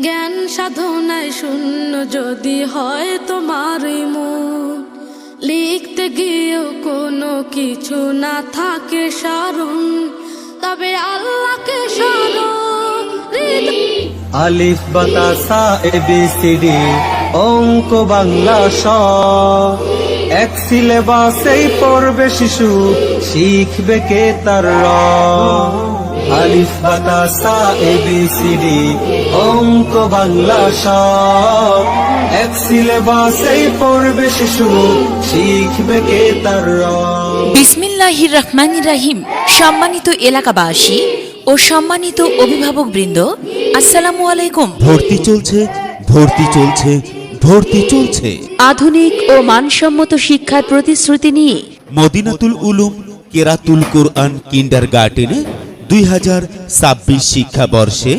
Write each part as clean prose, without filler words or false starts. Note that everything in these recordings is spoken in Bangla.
জ্ঞান সাধনায় শূন্য যদি হয় তোমারই মন, লিখতে গিয়েও কোনো কিছু না থাকে স্মরণ, তবে আল্লাহকে স্মরণ। আলিফ বাতা সা এবিসিডি অঙ্ক বাংলা স, এক সিলেবাসেই পড়বে শিশু, শিখবে কে তার র। আলিফ বাতা সা এবিসিডি অঙ্ক বাংলা স, এক সিলেবাসেই পড়বে শিশু, শিখবে কে তার র। বিসমিল্লাহির রহমানির রহিম। সম্মানিত এলাকাবাসী ও সম্মানিত অভিভাবকবৃন্দ, আসসালামু আলাইকুম। ভর্তি চলছে, ভর্তি চলছে, ভর্তি চলছে। আধুনিক ও মানসম্মত শিক্ষার প্রতিশ্রুতি নিয়ে মদিনাতুল উলুম কেরাতুল কুরআন কিন্ডারগার্টেনে 2026 শিক্ষাবর্ষে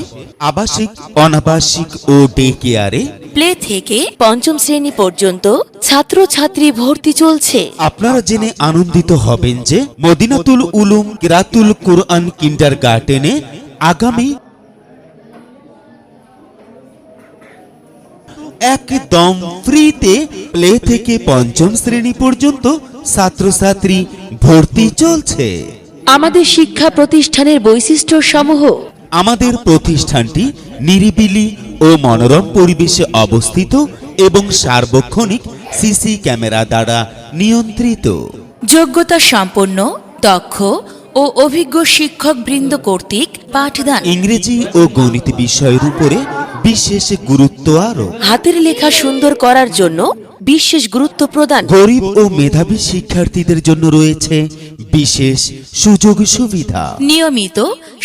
আবাসিক, অনাবাসিক ও ডে কেয়ারে প্লে থেকে পঞ্চম শ্রেণী পর্যন্ত ছাত্রছাত্রী ভর্তি চলছে। আপনারা জেনে আনন্দিত হবেন যে মদিনাতুল উলুম কেরাতুল কুরআন কিন্ডারগার্টেনে আগামী একদম ফ্রিতে প্লে থেকে পঞ্চম শ্রেণী পর্যন্ত ছাত্রছাত্রী ভর্তি চলছে। আমাদের শিক্ষা প্রতিষ্ঠানের বৈশিষ্ট্য সমূহ: আমাদের প্রতিষ্ঠানটি নিরিবিলি ও মনোরম পরিবেশে অবস্থিত এবং সার্বক্ষণিক সিসি ক্যামেরা দ্বারা নিয়ন্ত্রিত। যোগ্যতা সম্পন্ন, দক্ষ ও অভিজ্ঞ শিক্ষকবৃন্দ কর্তৃক পাঠদান। ইংরেজি ও গণিত বিষয়ের উপরে বিশেষ গুরুত্ব আরোপ। হাতের লেখা সুন্দর করার জন্য বিশেষ গুরুত্ব প্রদান। গরিব ও মেধাবী শিক্ষার্থীদের জন্য রয়েছে বিশেষ সুযোগ সুবিধা। নিয়মিত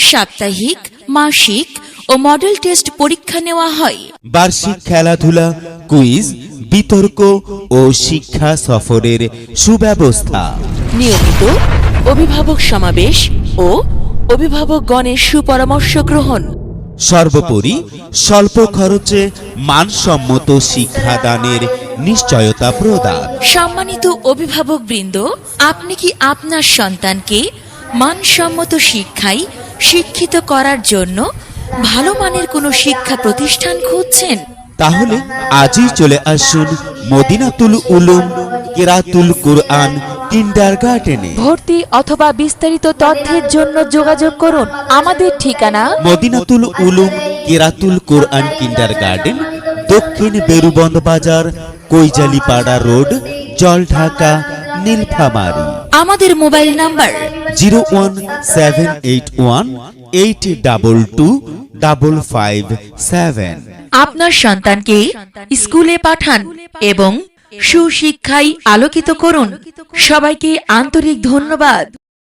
সাপ্তাহিক, মাসিক ও মডেল টেস্ট পরীক্ষা নেওয়া হয়। বার্ষিক খেলাধুলা, কুইজ, বিতর্ক ও শিক্ষা সফরের সুব্যবস্থা। নিয়মিত অভিভাবক সমাবেশ ও অভিভাবকগণের সুপরামর্শ গ্রহণ। সর্বোপরি স্বল্প খরচে মানসম্মত শিক্ষাদানের নিশ্চয়তা প্রদান। সম্মানিত অভিভাবকবৃন্দ, আপনি কি আপনার সন্তানকে মানসম্মত শিক্ষায় শিক্ষিত করার জন্য ভালো মানের কোনো শিক্ষা প্রতিষ্ঠান খুঁজছেন? তাহলে আজই চলে আসুন মদিনাতুল উলুম কেরাতুল কুরআন কিন্ডারগার্টেনে। ভর্তি অথবা বিস্তারিত তথ্যের জন্য যোগাযোগ করুন। আমাদের ঠিকানা মদিনাতুল উলুম কেরাতুল কুরআন কিন্ডারগার্টেন, দক্ষিণ বেরুবন্দ বাজার, কৈজালিপাড়া রোড, জলঢাকা, নীলফামারী। আমাদের মোবাইল নাম্বার 01781822557। আপনার সন্তানকে স্কুলে পাঠান এবং সুশিক্ষায় আলোকিত করুন। সবাইকে আন্তরিক ধন্যবাদ।